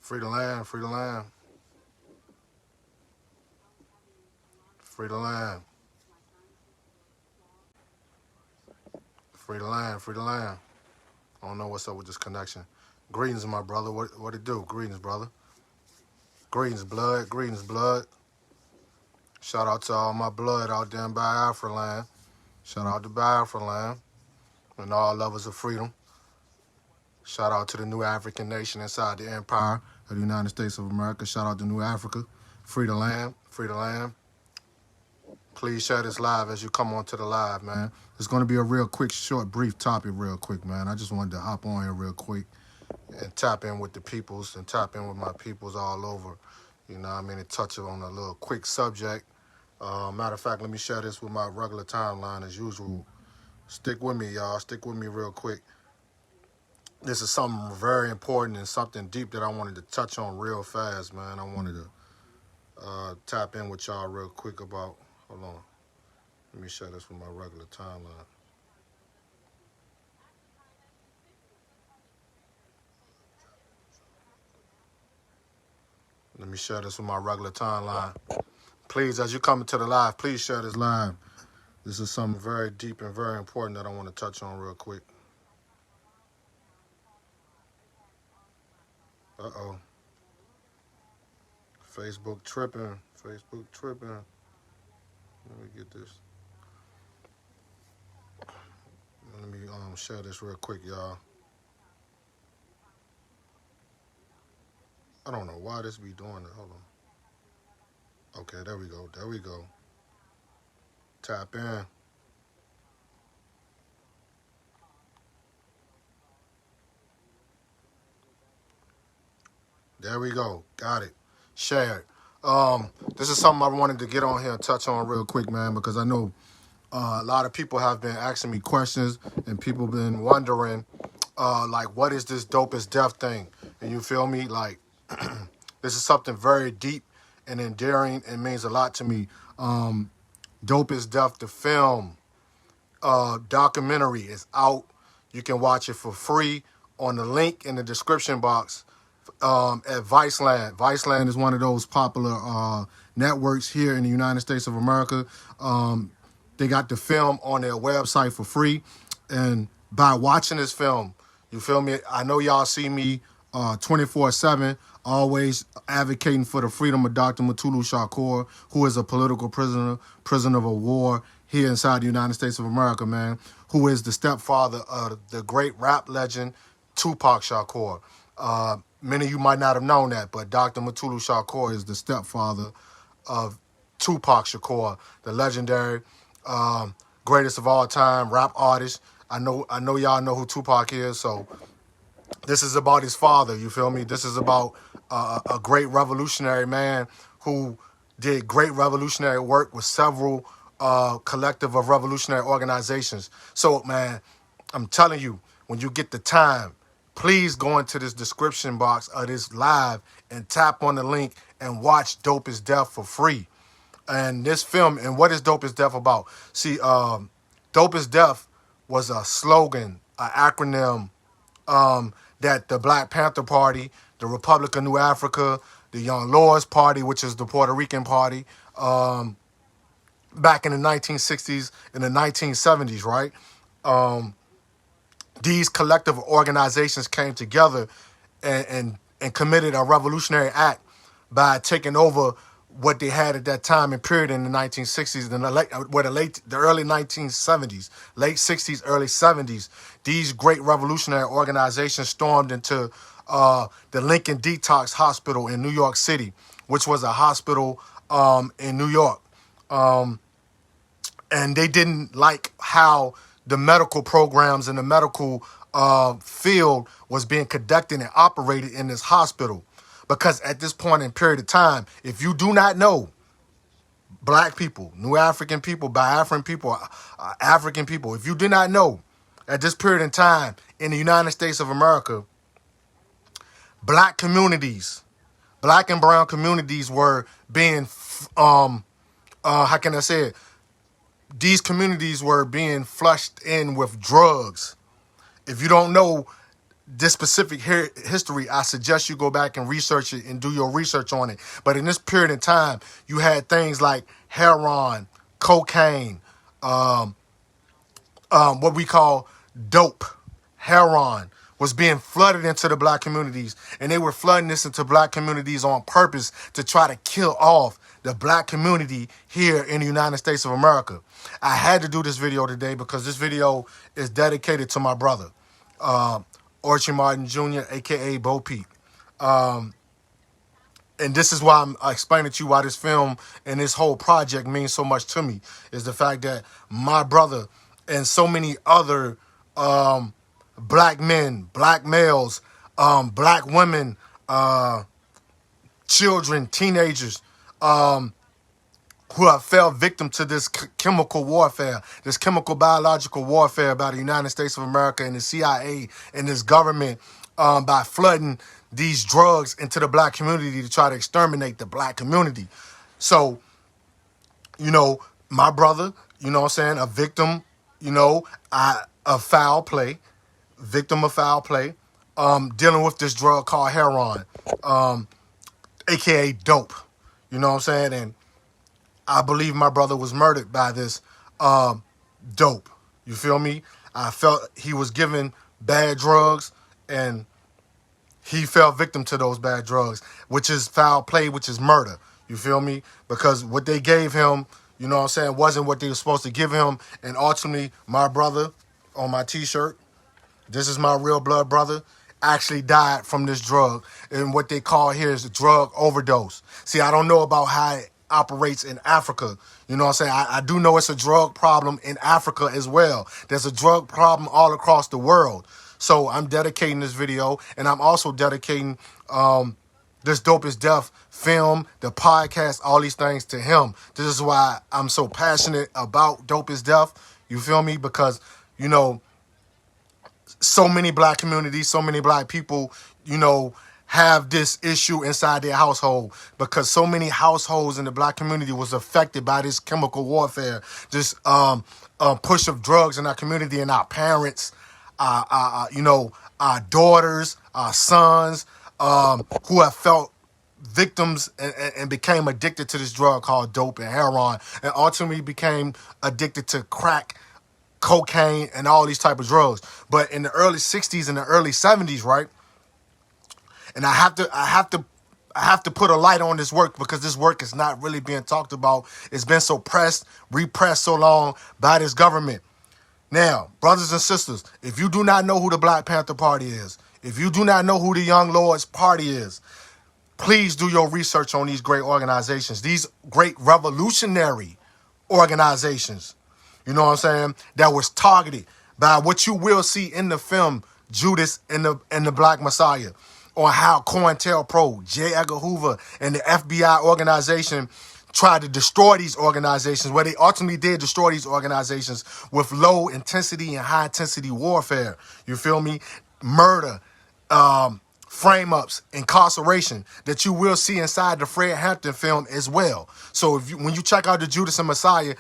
Free the land, free the land, free the land, free the land, free the land. I don't know what's up with this connection. Greetings, my brother. What it do? Greetings, brother. Greetings, blood. Greetings, blood. Shout out to all my blood out there in Biafra land. Shout out to Biafra land and all lovers of freedom. Shout out to the new African nation inside the empire of the United States of America. Shout out to New Africa. Free the land. Free the land. Please share this live as you come onto the live, man. It's going to be a real quick, short, brief topic real quick, man. I just wanted to hop on here real quick and tap in with the peoples and tap in with my peoples all over. You know what I mean? And touch on a little quick subject. Matter of fact, let me share this with my regular timeline as usual. Stick with me, y'all. Stick with me real quick. This is something very important and something deep that I wanted to touch on real fast, man. I wanted to tap in with y'all real quick about. Hold on. Let me share this with my regular timeline. Let me share this with my regular timeline. Please, as you come into the live, please share this live. This is something very deep and very important that I want to touch on real quick. Uh-oh. Facebook tripping. Facebook tripping. Let me get this. Let me share this real quick, y'all. I don't know why this be doing it. Hold on. Okay, there we go. There we go. Tap in. There we go. Got it. Shared. This is something I wanted to get on here and touch on real quick, man, because I know a lot of people have been asking me questions and people been wondering, like, what is this dope as death thing? And you feel me? Like, this is something very deep and endearing and means a lot to me. Dope as Death, the film, documentary is out. You can watch it for free on the link in the description box at Viceland. Viceland is one of those popular networks here in the United States of America. They got the film on their website for free. And by watching this film, you feel me? I know y'all see me 24/7, always advocating for the freedom of Dr. Mutulu Shakur, who is a political prisoner of war here inside the United States of America, man, who is the stepfather of the great rap legend Tupac Shakur. Many of you might not have known that, but Dr. Mutulu Shakur is the stepfather of Tupac Shakur, the legendary, greatest of all time rap artist. I know y'all know who Tupac is, so this is about his father, you feel me? This is about a great revolutionary man who did great revolutionary work with several collective of revolutionary organizations. So, man, I'm telling you, when you get the time, please go into this description box of this live and tap on the link and watch Dope as Death for free. And this film, and what is Dope as Death about? See, Dope as Death was a slogan, an acronym that the Black Panther Party, the Republic of New Africa, the Young Lords Party, which is the Puerto Rican party, back in the 1960s and the 1970s, right? These collective organizations came together and committed a revolutionary act by taking over what they had at that time and period in the 1960s and the early 1970s, late 60s, early 70s. These great revolutionary organizations stormed into the Lincoln Detox Hospital in New York City, which was a hospital in New York. And they didn't like how the medical programs and the medical field was being conducted and operated in this hospital. Because at this point in period of time, if you do not know, Black people, New African people, Biafran people, African people, if you do not know, at this period in time in the United States of America, Black communities, Black and brown communities were being, how can I say it? These communities were being flushed in with drugs. If you don't know, this specific history, I suggest you go back and research it and do your research on it. But in this period of time, you had things like heroin, cocaine, what we call dope, heroin, was being flooded into the black communities. And they were flooding this into black communities on purpose to try to kill off the black community here in the United States of America. I had to do this video today because this video is dedicated to my brother, Orchie Martin Jr., a.k.a. Bo Peep. And this is why I'm explaining to you why this film and this whole project means so much to me, is the fact that my brother and so many other black men, black males, black women, children, teenagers, who have fell victim to this chemical warfare, this chemical biological warfare by the United States of America and the CIA and this government, by flooding these drugs into the black community to try to exterminate the black community. So, you know, my brother, you know what I'm saying, a victim, you know, of foul play, victim of foul play, dealing with this drug called heroin, aka dope. You know what I'm saying? And I believe my brother was murdered by this dope. You feel me? I felt he was given bad drugs and he fell victim to those bad drugs, which is foul play, which is murder. You feel me? Because what they gave him, you know what I'm saying, wasn't what they were supposed to give him. And ultimately, my brother, on my t-shirt, this is my real blood brother, actually died from this drug. And what they call here is a drug overdose. See, I don't know about how it operates in Africa. You know what I'm saying? I do know it's a drug problem in Africa as well. There's a drug problem all across the world. So I'm dedicating this video, and I'm also dedicating this Dope is Death film, the podcast, all these things to him. This is why I'm so passionate about Dope is Death. You feel me? Because, you know, so many black communities, so many black people, you know, have this issue inside their household, because so many households in the black community was affected by this chemical warfare, this push of drugs in our community, and our parents, you know, our daughters, our sons, who have felt victims and became addicted to this drug called dope and heroin, and ultimately became addicted to crack, cocaine, and all these type of drugs. But in the early 60s and the early 70s, right? And I have to put a light on this work, because this work is not really being talked about. It's been suppressed, repressed so long by this government. Now, brothers and sisters, if you do not know who the Black Panther Party is, if you do not know who the Young Lords Party is, please do your research on these great organizations, these great revolutionary organizations, you know what I'm saying, that was targeted by what you will see in the film Judas and the Black Messiah, on how COINTELPRO, J. Edgar Hoover, and the FBI organization tried to destroy these organizations, where they ultimately did destroy these organizations with low intensity and high intensity warfare. You feel me? Murder, frame-ups, incarceration that you will see inside the Fred Hampton film as well. So when you check out the Judas and Messiah,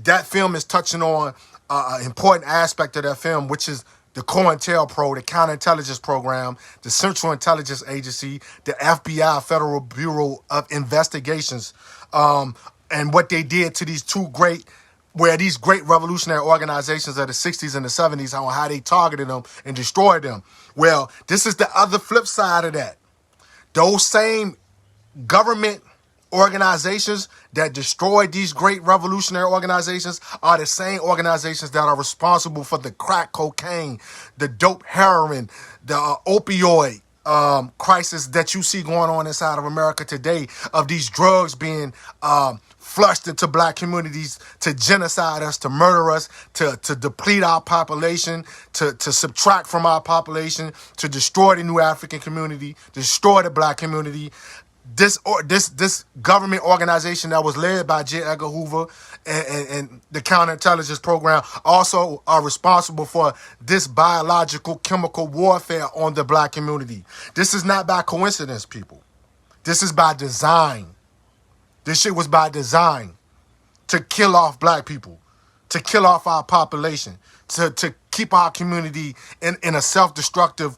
that film is touching on an important aspect of that film, which is the COINTELPRO, the Counterintelligence Program, the Central Intelligence Agency, the FBI, Federal Bureau of Investigations, and what they did to these these great revolutionary organizations of the 60s and the 70s, how they targeted them and destroyed them. Well, this is the other flip side of that. Those same government organizations that destroyed these great revolutionary organizations are the same organizations that are responsible for the crack cocaine, the dope heroin, the opioid crisis that you see going on inside of America today, of these drugs being flushed into black communities to genocide us, to murder us, to deplete our population, to subtract from our population, to destroy the new African community, destroy the black community. This government organization that was led by J. Edgar Hoover and the Counterintelligence Program also are responsible for this biological chemical warfare on the black community. This is not by coincidence, people. This is by design. This shit was by design to kill off black people. to kill off our population, to keep our community in a self-destructive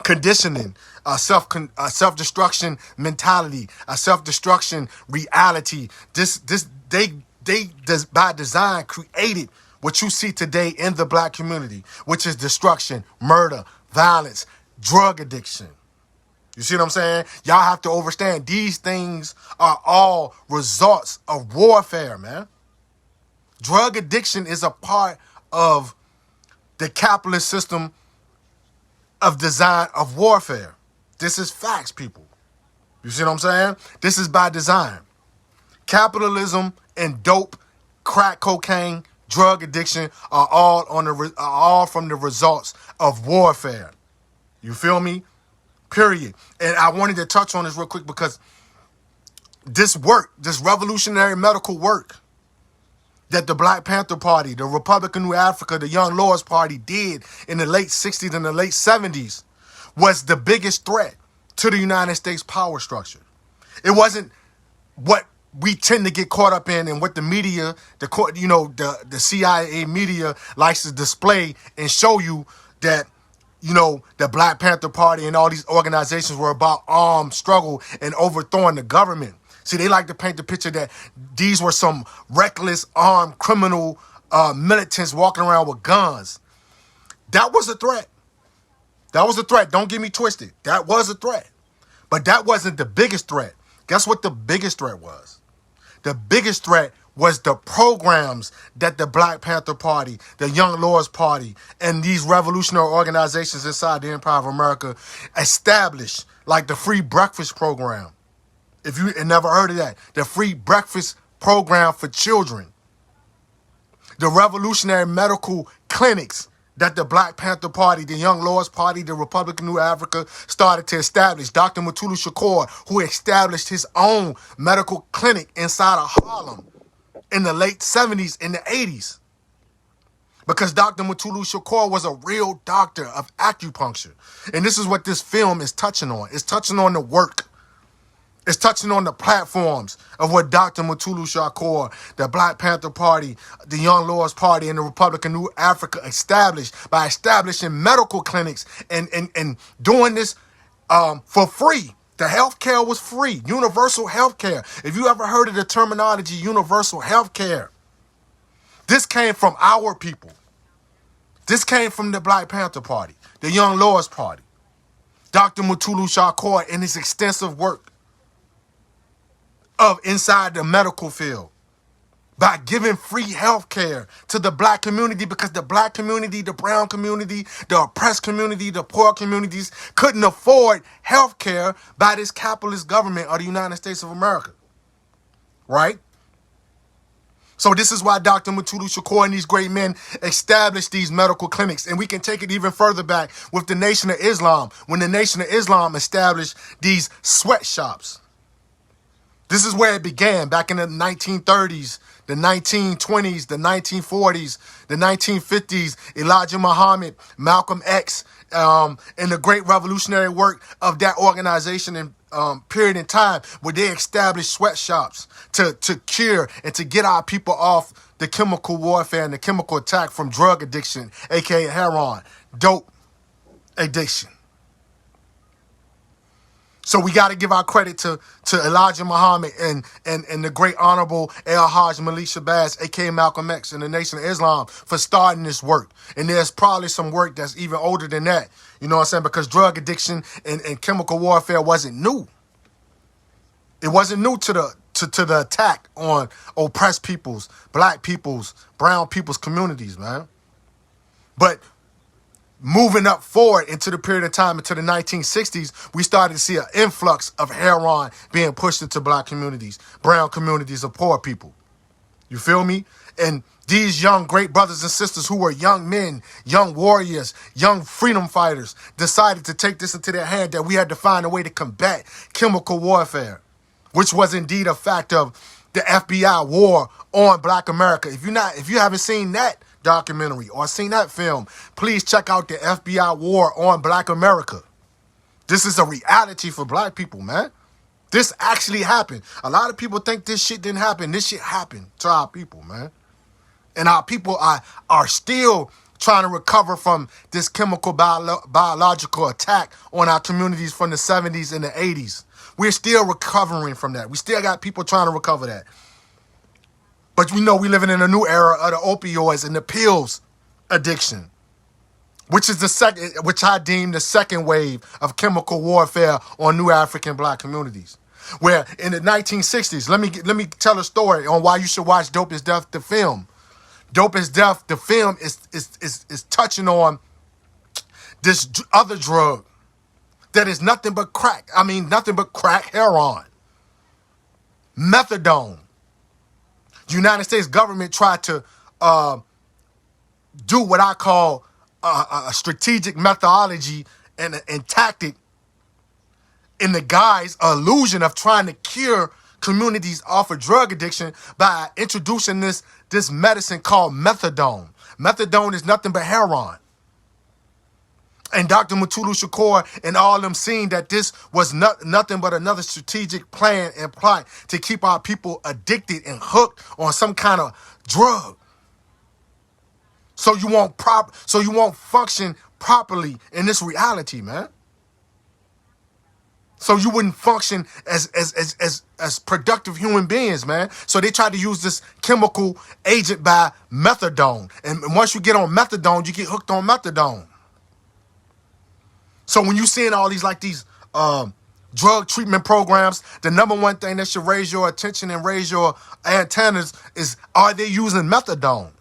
conditioning, a self-destruction mentality, a self-destruction reality. They by design created what you see today in the black community, which is destruction, murder, violence, drug addiction. You see what I'm saying? Y'all have to understand these things are all results of warfare, man. Drug addiction is a part of the capitalist system of design of warfare. This is facts, people. You see what I'm saying? This is by design. Capitalism and dope, crack cocaine, drug addiction are all from the results of warfare. You feel me? Period. And I wanted to touch on this real quick because this work, this revolutionary medical work that the Black Panther Party, the Republic of New Africa, the Young Lords Party did in the late 60s and the late 70s was the biggest threat to the United States power structure. It wasn't what we tend to get caught up in and what the media, the CIA media likes to display and show you that, the Black Panther Party and all these organizations were about armed struggle and overthrowing the government. See, they like to paint the picture that these were some reckless, armed, criminal militants walking around with guns. That was a threat. That was a threat. Don't get me twisted. That was a threat. But that wasn't the biggest threat. Guess what the biggest threat was? The biggest threat was the programs that the Black Panther Party, the Young Lords Party, and these revolutionary organizations inside the Empire of America established, like the Free Breakfast Program. If you never heard of that, the Free Breakfast Program for children, the revolutionary medical clinics that the Black Panther Party, the Young Lords Party, the Republic of New Africa started to establish. Dr. Mutulu Shakur, who established his own medical clinic inside of Harlem in the late 70s and the 80s. Because Dr. Mutulu Shakur was a real doctor of acupuncture. And this is what this film is touching on. It's touching on the work. It's touching on the platforms of what Dr. Mutulu Shakur, the Black Panther Party, the Young Lords Party, and the Republic of New Africa established by establishing medical clinics and doing this for free. The healthcare was free. Universal healthcare. If you ever heard of the terminology universal healthcare, this came from our people. This came from the Black Panther Party, the Young Lords Party. Dr. Mutulu Shakur in his extensive work of inside the medical field by giving free health care to the black community, because the black community, the brown community, the oppressed community, the poor communities couldn't afford health care by this capitalist government of the United States of America. Right? So this is why Dr. Mutulu Shakur and these great men established these medical clinics. And we can take it even further back with the Nation of Islam, when the Nation of Islam established these sweatshops. This is where it began back in the 1930s, the 1920s, the 1940s, the 1950s. Elijah Muhammad, Malcolm X, and the great revolutionary work of that organization and period in time where they established sweatshops to cure and to get our people off the chemical warfare and the chemical attack from drug addiction, aka heroin, dope addiction. So we got to give our credit to Elijah Muhammad and the great honorable El Hajj Malik Shabazz, aka Malcolm X, and the Nation of Islam for starting this work. And there's probably some work that's even older than that. You know what I'm saying? Because drug addiction and chemical warfare wasn't new. It wasn't new to the attack on oppressed peoples, black peoples, brown peoples communities, man. But moving up forward into the period of time into the 1960s, we started to see an influx of heroin being pushed into black communities, brown communities of poor people. You feel me? And these young great brothers and sisters who were young men, young warriors, young freedom fighters decided to take this into their hand, that we had to find a way to combat chemical warfare, which was indeed a fact of the FBI war on Black America. If you haven't seen that documentary or seen that film, please check out the FBI war on Black America. This is a reality for black people, man. This actually happened. A lot of people think this shit didn't happen. This shit happened to our people, man. And our people are still trying to recover from this chemical biological attack on our communities from the 70s and the 80s. We're still recovering from that. We still got people trying to recover that. But we know we're living in a new era of the opioids and the pills addiction, which is which I deem the second wave of chemical warfare on new African black communities. Where in the 1960s, let me tell a story on why you should watch Dope is Death, the film. Dope is Death, the film is touching on this other drug that is nothing but crack. I mean, nothing but crack heroin. Methadone. The United States government tried to do what I call a strategic methodology and tactic in the guise, illusion of trying to cure communities off of drug addiction by introducing this medicine called methadone. Methadone is nothing but heroin. And Dr. Mutulu Shakur and all of them seen that this was nothing but another strategic plan and plot to keep our people addicted and hooked on some kind of drug. So you won't function properly in this reality, man. So you wouldn't function as productive human beings, man. So they tried to use this chemical agent by methadone. And once you get on methadone, you get hooked on methadone. So when you're seeing all these drug treatment programs, the number one thing that should raise your attention and raise your antennas is, are they using methadone?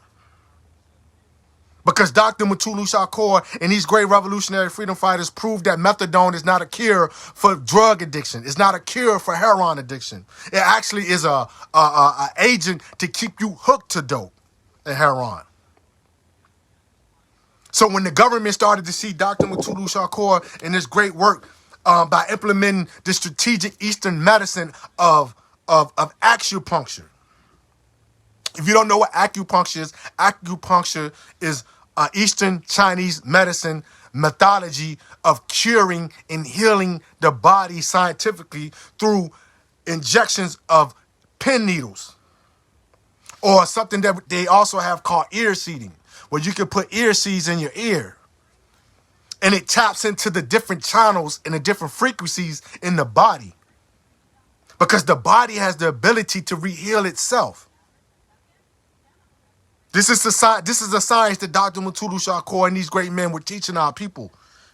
Because Dr. Mutulu Shakur and these great revolutionary freedom fighters proved that methadone is not a cure for drug addiction. It's not a cure for heroin addiction. It actually is a agent to keep you hooked to dope and heroin. So when the government started to see Dr. Mutulu Shakur and this great work by implementing the strategic Eastern medicine of acupuncture. If you don't know what acupuncture is Eastern Chinese medicine methodology of curing and healing the body scientifically through injections of pin needles, or something that they also have called ear seeding, where you can put ear seeds in your ear and it taps into the different channels and the different frequencies in the body, because the body has the ability to re-heal itself. This is the science that Dr. Mutulu Shakur and these great men were teaching our people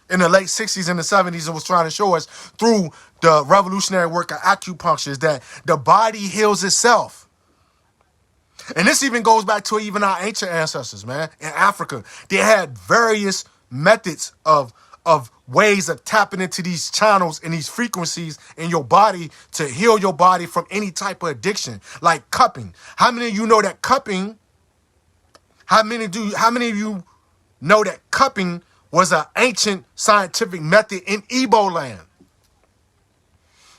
in the late 60s and the 70s, and was trying to show us through the revolutionary work of acupuncture, is that the body heals itself. And this even goes back to even our ancient ancestors, man. In Africa, they had various methods of ways of tapping into these channels and these frequencies in your body to heal your body from any type of addiction, like cupping. How many of you know that cupping? How many of you know that cupping was an ancient scientific method in Igbo land?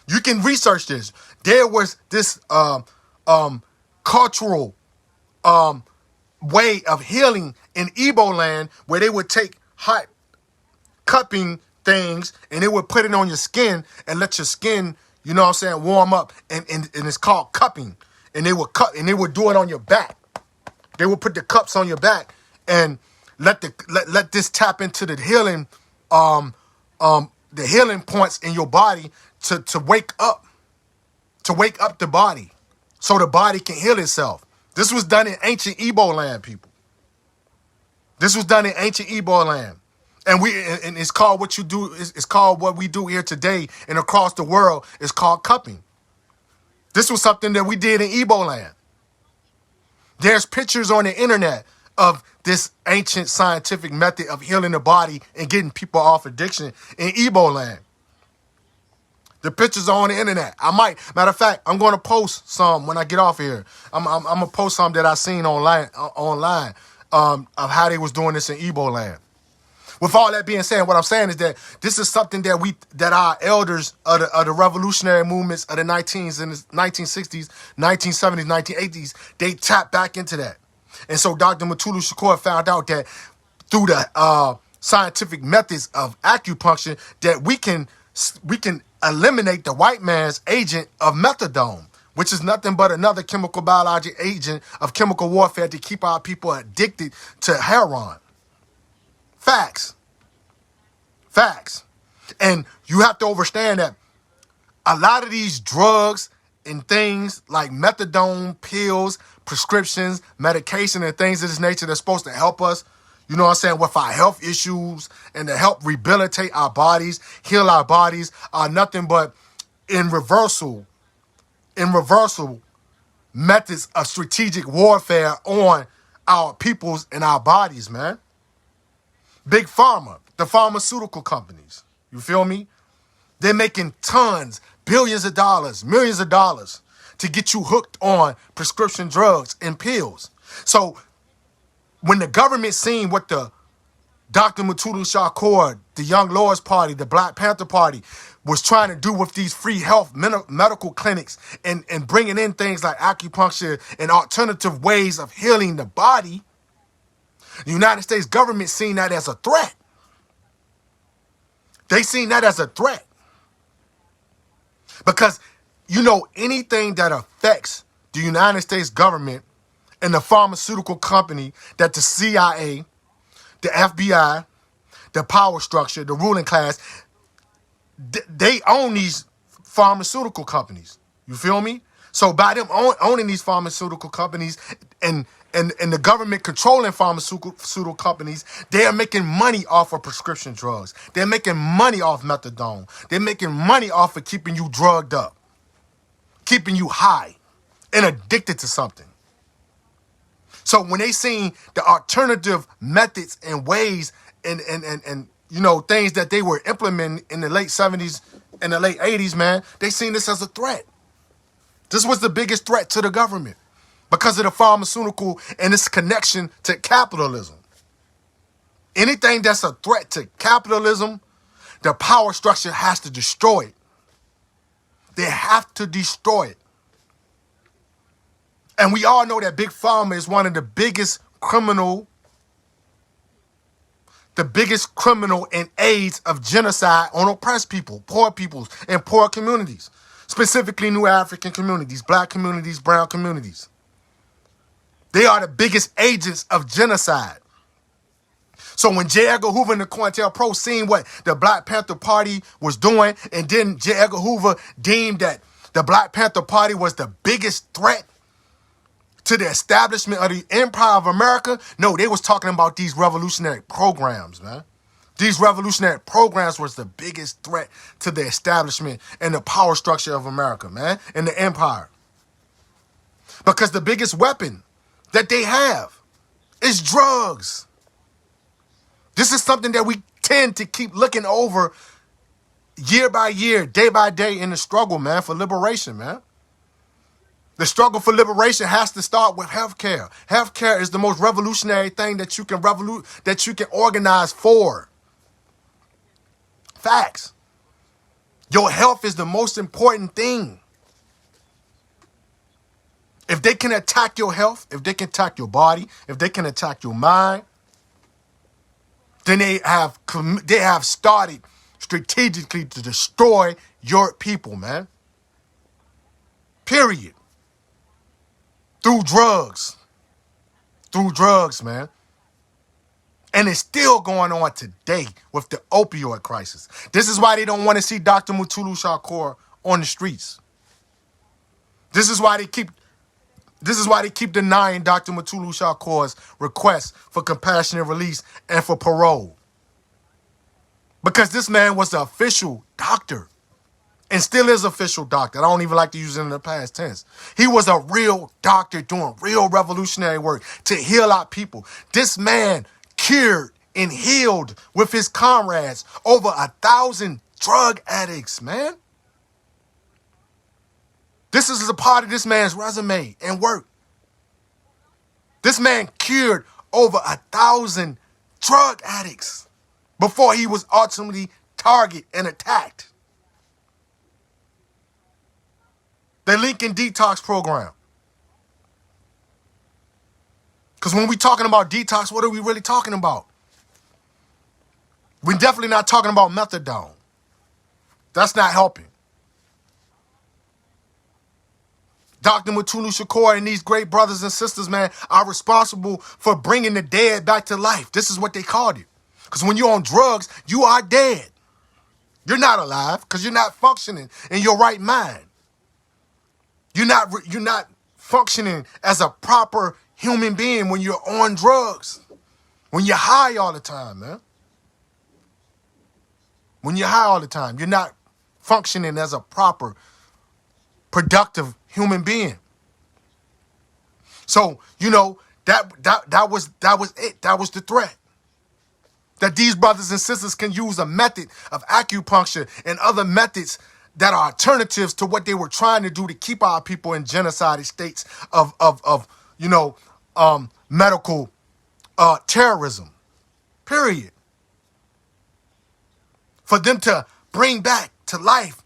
You can research this. There was this cultural way of healing in Igbo land where they would take hot cupping things and they would put it on your skin and let your skin, you know what I'm saying, warm up. And it's called cupping. And they would cut and they would do it on your back. They would put the cups on your back and let this tap into the healing points in your body to wake up the body so the body can heal itself. This was done in ancient Igbo land, people. This was done in ancient Igbo land. And it's called what you do, it's called what we do here today and across the world. It's called cupping. This was something that we did in Igbo land. There's pictures on the internet of this ancient scientific method of healing the body and getting people off addiction in Igbo land. The pictures are on the internet. Matter of fact, I'm going to post some when I get off here. I'm going to post some that I seen online of how they was doing this in Igbo land. With all that being said, what I'm saying is that this is something that our elders of the revolutionary movements of the 1960s, 1970s, 1980s, they tapped back into that. And so Dr. Mutulu Shakur found out that through the scientific methods of acupuncture that we can we can eliminate the white man's agent of methadone, which is nothing but another chemical biologic agent of chemical warfare to keep our people addicted to heroin. Facts. Facts. And you have to understand that a lot of these drugs and things like methadone, pills, prescriptions, medication, and things of this nature that's supposed to help us, you know what I'm saying, with our health issues and to help rehabilitate our bodies, heal our bodies, are nothing but in reversal methods of strategic warfare on our peoples and our bodies, man. Big Pharma, the pharmaceutical companies, you feel me? They're making tons, billions of dollars, millions of dollars to get you hooked on prescription drugs and pills. So when the government seen what the Dr. Mutulu Shakur, the Young Lords Party, the Black Panther Party was trying to do with these free health medical clinics and bringing in things like acupuncture and alternative ways of healing the body, the United States government seen that as a threat. They seen that as a threat. Because, you know, anything that affects the United States government and the pharmaceutical company that the CIA, the FBI, the power structure, the ruling class, they own these pharmaceutical companies. You feel me? So by them owning these pharmaceutical companies and the government controlling pharmaceutical companies, they are making money off of prescription drugs. They're making money off methadone. They're making money off of keeping you drugged up, keeping you high and addicted to something. So when they seen the alternative methods and ways and you know, things that they were implementing in the late 70s and the late 80s, man, they seen this as a threat. This was the biggest threat to the government because of the pharmaceutical and its connection to capitalism. Anything that's a threat to capitalism, the power structure has to destroy it. They have to destroy it. And we all know that Big Pharma is one of the biggest criminal in aids of genocide on oppressed people, poor peoples, and poor communities, specifically New African communities, black communities, brown communities. They are the biggest agents of genocide. So when J. Edgar Hoover and the COINTELPRO seen what the Black Panther Party was doing, and then J. Edgar Hoover deemed that the Black Panther Party was the biggest threat to the establishment of the Empire of America, no, they was talking about these revolutionary programs, man. These revolutionary programs was the biggest threat to the establishment and the power structure of America, man, and the empire. Because the biggest weapon that they have is drugs. This is something that we tend to keep looking over year by year, day by day in the struggle, man, for liberation, man. The struggle for liberation has to start with healthcare. Healthcare is the most revolutionary thing that you can organize for. Facts. Your health is the most important thing. If they can attack your health, if they can attack your body, if they can attack your mind, then they have started strategically to destroy your people, man. Period. Through drugs, man. And it's still going on today with the opioid crisis. This is why they don't want to see Dr. Mutulu Shakur on the streets. This is why they keep denying Dr. Mutulu Shakur's request for compassionate release and for parole. Because this man was the official doctor. And still is official doctor. I don't even like to use it in the past tense. He was a real doctor doing real revolutionary work to heal our people. This man cured and healed with his comrades over 1,000 drug addicts, man. This is a part of this man's resume and work. This man cured over 1,000 drug addicts before he was ultimately targeted and attacked. The Lincoln Detox Program. Because when we're talking about detox, what are we really talking about? We're definitely not talking about methadone. That's not helping. Dr. Mutulu Shakur and these great brothers and sisters, man, are responsible for bringing the dead back to life. This is what they called it. Because when you're on drugs, you are dead. You're not alive because you're not functioning in your right mind. You're not functioning as a proper human being when you're on drugs. When you're high all the time, man. When you're high all the time, you're not functioning as a proper, productive human being. So, that was it. That was the threat. That these brothers and sisters can use a method of acupuncture and other methods that are alternatives to what they were trying to do to keep our people in genocide states of medical terrorism. Period. For them to bring back to life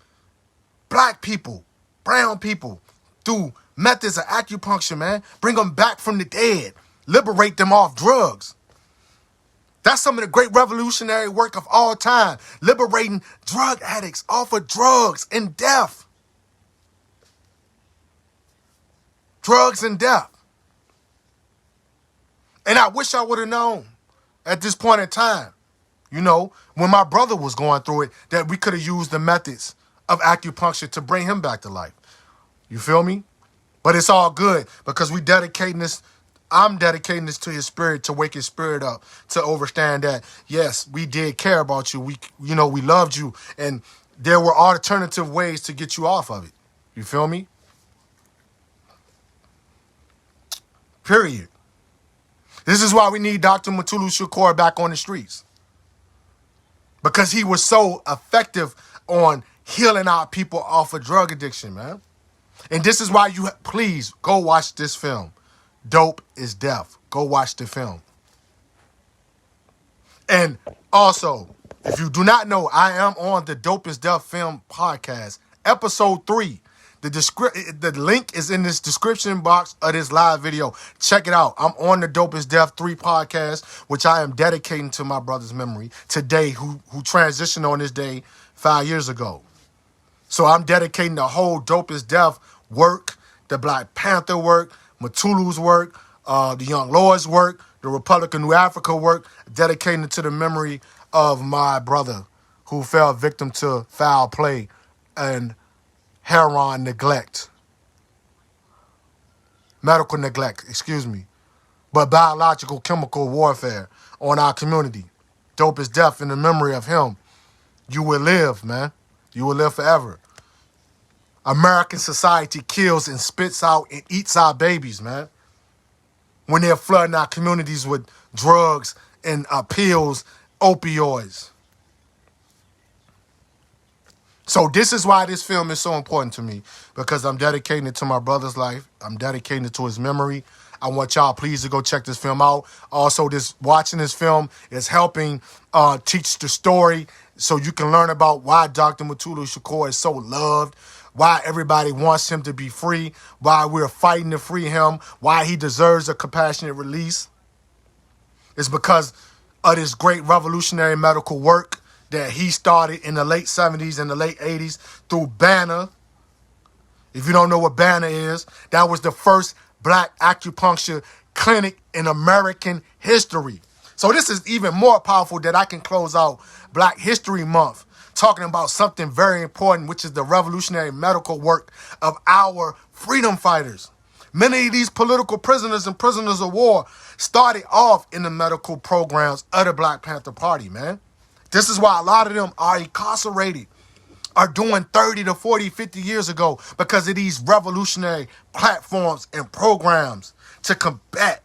black people, brown people, through methods of acupuncture, man. Bring them back from the dead. Liberate them off drugs. That's some of the great revolutionary work of all time. Liberating drug addicts off of drugs and death. Drugs and death. And I wish I would have known at this point in time, when my brother was going through it, that we could have used the methods of acupuncture to bring him back to life. You feel me? But it's all good because I'm dedicating this to his spirit, to wake his spirit up, to understand that, yes, we did care about you. We loved you. And there were alternative ways to get you off of it. You feel me? Period. This is why we need Dr. Mutulu Shakur back on the streets. Because he was so effective on healing our people off of drug addiction, man. And this is why please go watch this film. Dope is Death. Go watch the film. And also, if you do not know, I am on the Dope is Death film podcast, episode 3. The link is in this description box of this live video. Check it out. I'm on the Dope is Death 3 podcast, which I am dedicating to my brother's memory today, who transitioned on this day 5 years ago. So I'm dedicating the whole Dope is Death work, the Black Panther work, Mutulu's work, the Young Lord's work, the Republican New Africa work, dedicating it to the memory of my brother who fell victim to foul play and heroin neglect. Medical neglect, but biological chemical warfare on our community. Dope is Death in the memory of him. You will live, man. You will live forever. American society kills and spits out and eats our babies, man. When they're flooding our communities with drugs and pills, opioids. So this is why this film is so important to me, because I'm dedicating it to my brother's life. I'm dedicating it to his memory. I want y'all please to go check this film out. Also, watching this film is helping teach the story so you can learn about why Dr. Mutulu Shakur is so loved, why everybody wants him to be free, why we're fighting to free him, why he deserves a compassionate release. It's because of this great revolutionary medical work that he started in the late 70s and the late 80s through Banner. If you don't know what Banner is, that was the first black acupuncture clinic in American history. So this is even more powerful that I can close out Black History Month talking about something very important, which is the revolutionary medical work of our freedom fighters. Many of these political prisoners and prisoners of war started off in the medical programs of the Black Panther Party, man. This is why a lot of them are incarcerated, are doing 30 to 40, 50 years ago because of these revolutionary platforms and programs to combat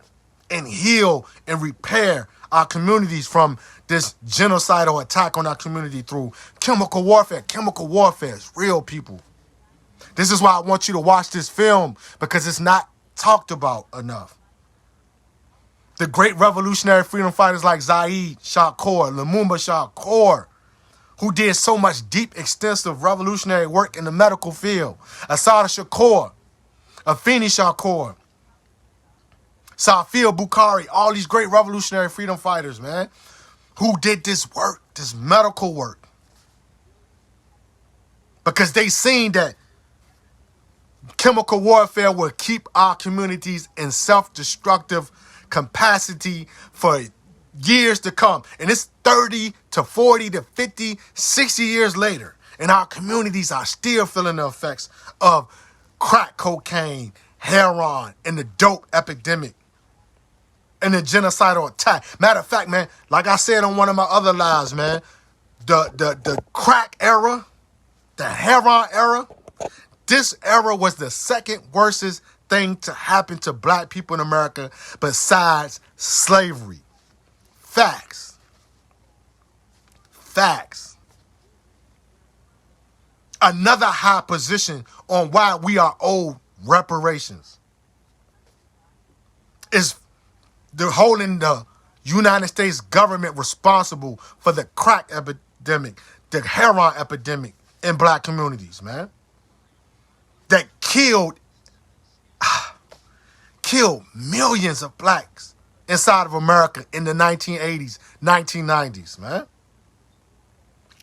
and heal and repair our communities from this genocidal attack on our community through chemical warfare. Chemical warfare is real, people. This is why I want you to watch this film, because it's not talked about enough. The great revolutionary freedom fighters like Zaid Shakur, Lumumba Shakur, who did so much deep, extensive revolutionary work in the medical field. Assata Shakur, Afeni Shakur, Safia Bukhari, all these great revolutionary freedom fighters, man, who did this work, this medical work. because they seen that chemical warfare will keep our communities in self-destructive capacity for years to come. And it's 30 to 40 to 50, 60 years later. And our communities are still feeling the effects of crack cocaine, heroin, and the dope epidemic and the genocidal attack. Matter of fact, man, like I said on one of my other lives, man, the crack era, the heroin era, this era was the second worstest thing to happen to black people in America besides slavery. Facts. Facts. Another high position on why we are owed reparations is holding the United States government responsible for the crack epidemic, the heroin epidemic in black communities, man. That killed millions of blacks inside of America in the 1980s, 1990s, man.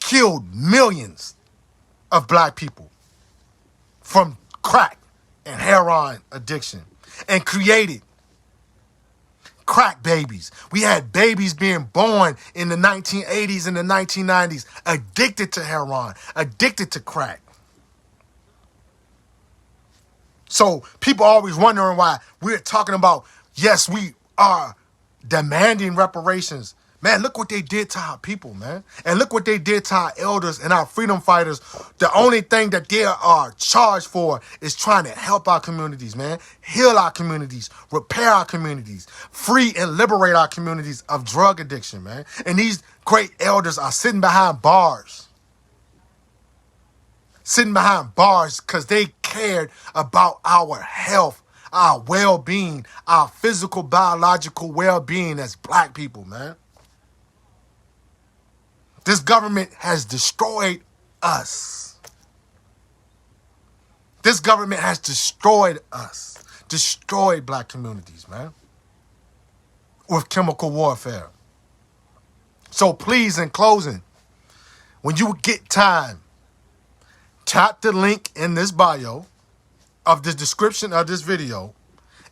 Killed millions of black people from crack and heroin addiction and created crack babies. We had babies being born in the 1980s and the 1990s addicted to heroin, addicted to crack. So people always wondering why we're talking about, yes, we are demanding reparations. Man, look what they did to our people, man. And look what they did to our elders and our freedom fighters. The only thing that they are charged for is trying to help our communities, man. Heal our communities, repair our communities, free and liberate our communities of drug addiction, man. And these great elders are sitting behind bars. Sitting behind bars because they cared about our health, our well-being, our physical, biological well-being as black people, man. This government has destroyed us. This government has destroyed us, destroyed black communities, man, with chemical warfare. So please, in closing, when you get time, tap the link in this bio of the description of this video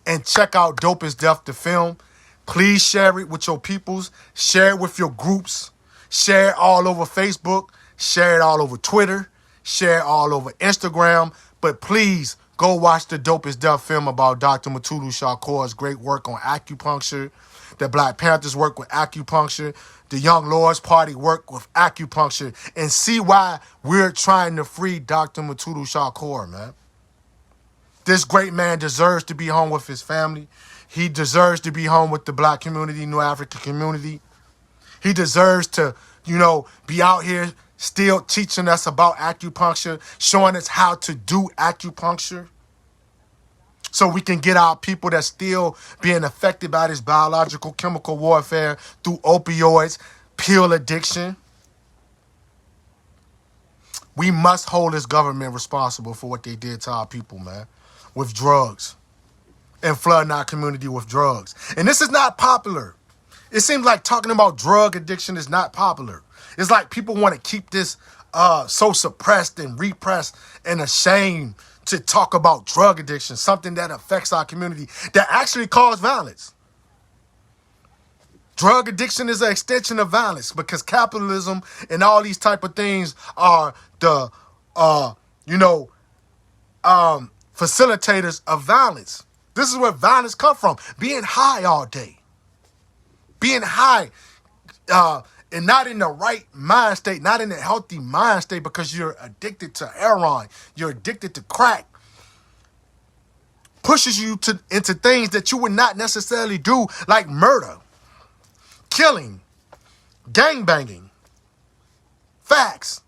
and check out Dope is Death, the film. Please share it with your peoples. Share it with your groups. Share it all over Facebook. Share it all over Twitter. Share it all over Instagram. But please go watch the Dope is Death film about Dr. Mutulu Shakur's great work on acupuncture. The Black Panthers work with acupuncture. The Young Lords Party work with acupuncture. And see why we're trying to free Dr. Mutulu Shakur, man. This great man deserves to be home with his family. He deserves to be home with the black community, New African community. He deserves to, be out here still teaching us about acupuncture, showing us how to do acupuncture so we can get our people that's still being affected by this biological chemical warfare through opioids, pill addiction. We must hold this government responsible for what they did to our people, man, with drugs and flooding our community with drugs. And this is not popular. It seems like talking about drug addiction is not popular. It's like people want to keep this so suppressed and repressed and ashamed to talk about drug addiction, something that affects our community, that actually causes violence. Drug addiction is an extension of violence because capitalism and all these type of things are the, facilitators of violence. This is where violence comes from. Being high all day. Being high and not in the right mind state, not in a healthy mind state because you're addicted to heroin, you're addicted to crack, pushes you into things that you would not necessarily do, like murder, killing, gangbanging. Facts.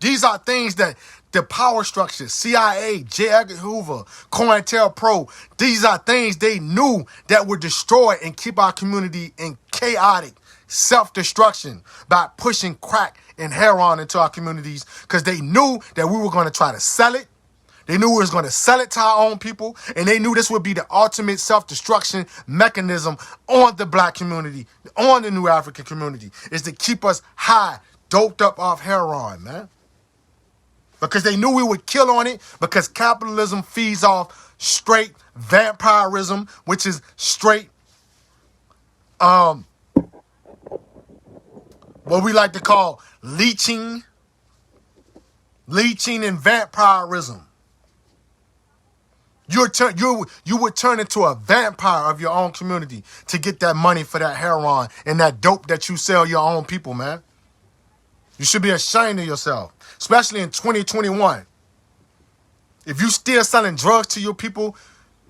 These are things that the power structure, CIA, J. Edgar Hoover, COINTELPRO, these are things they knew that would destroy and keep our community in chaotic self-destruction by pushing crack and heroin into our communities because they knew that we were going to try to sell it. They knew we was going to sell it to our own people, and they knew this would be the ultimate self-destruction mechanism on the black community, on the New African community, is to keep us high, doped up off heroin, man. because they knew we would kill on it, because capitalism feeds off straight vampirism, which is straight what we like to call leeching and vampirism. You would turn into a vampire of your own community to get that money for that heroin and that dope that you sell your own people, man. You should be ashamed of yourself, especially in 2021. If you still selling drugs to your people,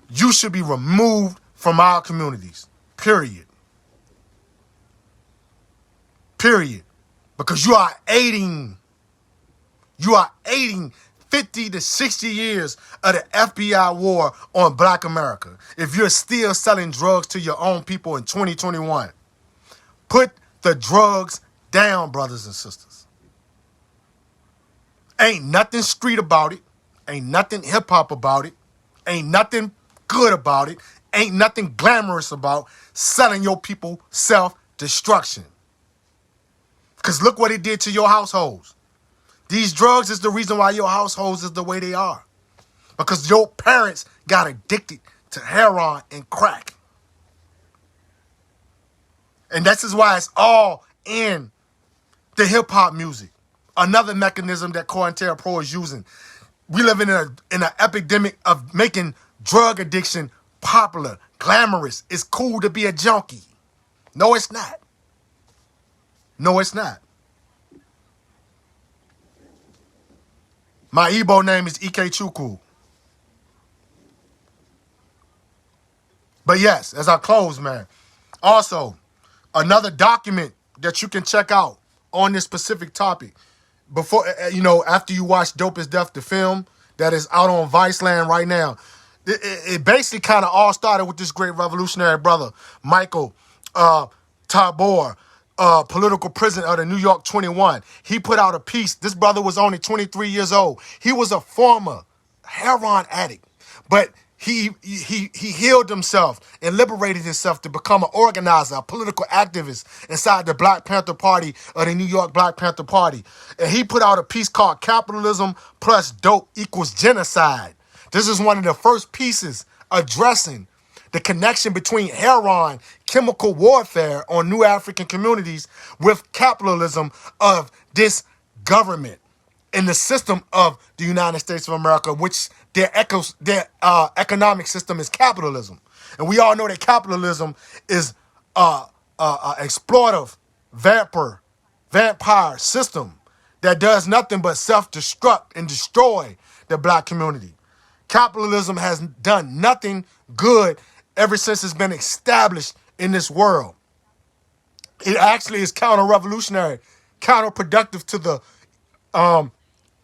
you should be removed from our communities, period. Period. Because you are aiding 50 to 60 years of the FBI war on Black America. If you're still selling drugs to your own people in 2021, put the drugs down, brothers and sisters. Ain't nothing street about it. Ain't nothing hip hop about it. Ain't nothing good about it. Ain't nothing glamorous about selling your people self-destruction. Because look what it did to your households. These drugs is the reason why your households is the way they are. Because your parents got addicted to heroin and crack. And this is why it's all in the hip-hop music. Another mechanism that COINTELPRO is using. We live in an epidemic of making drug addiction popular, glamorous. It's cool to be a junkie. No, it's not. No, it's not. My Igbo name is Ike Chukwu. But yes, as I close, man. Also, another document that you can check out on this specific topic before, after you watch Dope is Death, the film that is out on Viceland right now. It basically kind of all started with this great revolutionary brother, Michael Tabor, political prisoner of the New York 21. He put out a piece. This brother was only 23 years old. He was a former heroin addict, but he healed himself and liberated himself to become an organizer, a political activist inside the Black Panther Party of the New York Black Panther Party. And he put out a piece called Capitalism plus Dope equals Genocide. This is one of the first pieces addressing the connection between heroin, chemical warfare on new African communities with capitalism of this government in the system of the United States of America, which their economic system is capitalism. And we all know that capitalism is exploitive vampire system that does nothing but self-destruct and destroy the Black community. Capitalism has done nothing good ever since it's been established in this world. It actually is counter-revolutionary, counterproductive to the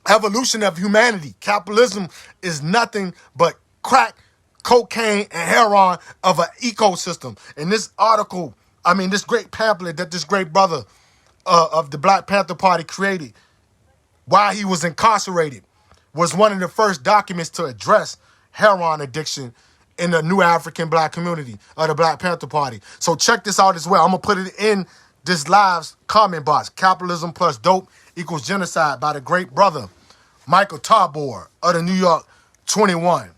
evolution of humanity. Capitalism is nothing but crack, cocaine, and heroin of an ecosystem. And this article, this great pamphlet that this great brother of the Black Panther Party created while he was incarcerated was one of the first documents to address heroin addiction in the new African Black community of the Black Panther Party. So check this out as well. I'm going to put it in this live's comment box. Capitalism plus Dope equals Genocide by the great brother, Michael Tabor of the New York 21.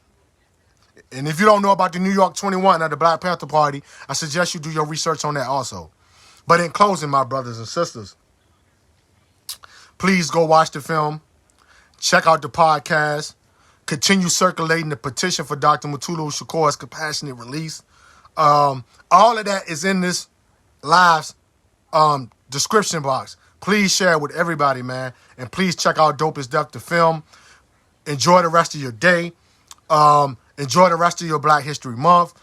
And if you don't know about the New York 21 of the Black Panther Party, I suggest you do your research on that also. But in closing, my brothers and sisters, please go watch the film. Check out the podcast. Continue circulating the petition for Dr. Mutulu Shakur's compassionate release. All of that is in this live's description box. Please share it with everybody, man. And please check out Dope is Death, the film. Enjoy the rest of your day. Enjoy the rest of your Black History Month.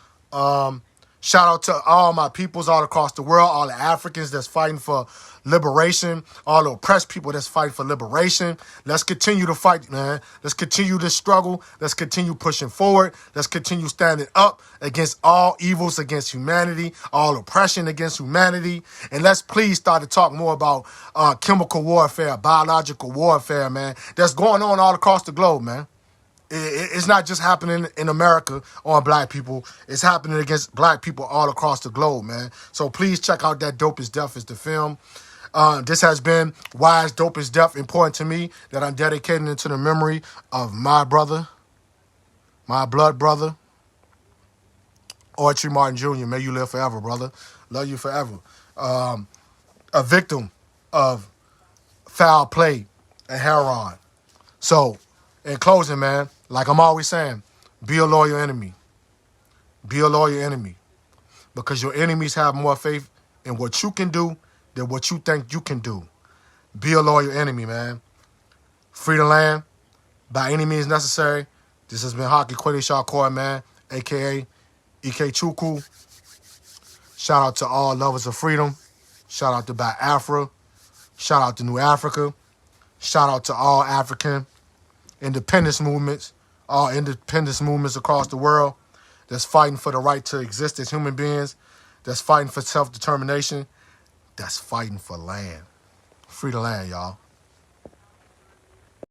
Shout out to all my peoples all across the world, all the Africans that's fighting for liberation, all the oppressed people that's fighting for liberation. Let's continue to fight, man. Let's continue this struggle. Let's continue pushing forward. Let's continue standing up against all evils against humanity, all oppression against humanity. And let's please start to talk more about chemical warfare, biological warfare, man, that's going on all across the globe, man. It's not just happening in America on Black people. It's happening against Black people all across the globe, man. So please check out that Dope is Death is the film. This has been Why is Dope is Death important to me, that I'm dedicating it to the memory of my brother, my blood brother, Orchie Martin Jr. May you live forever, brother. Love you forever. A victim of foul play and heroin. So, in closing, man, like I'm always saying, be a loyal enemy. Be a loyal enemy. Because your enemies have more faith in what you can do than what you think you can do. Be a loyal enemy, man. Free the land by any means necessary. This has been Haki Kweli Shakur, man, a.k.a. Ike Chukwu. Shout out to all lovers of freedom. Shout out to Biafra. Shout out to New Africa. Shout out to all African independence movements, all independence movements across the world that's fighting for the right to exist as human beings, that's fighting for self-determination, that's fighting for land. Free the land, y'all.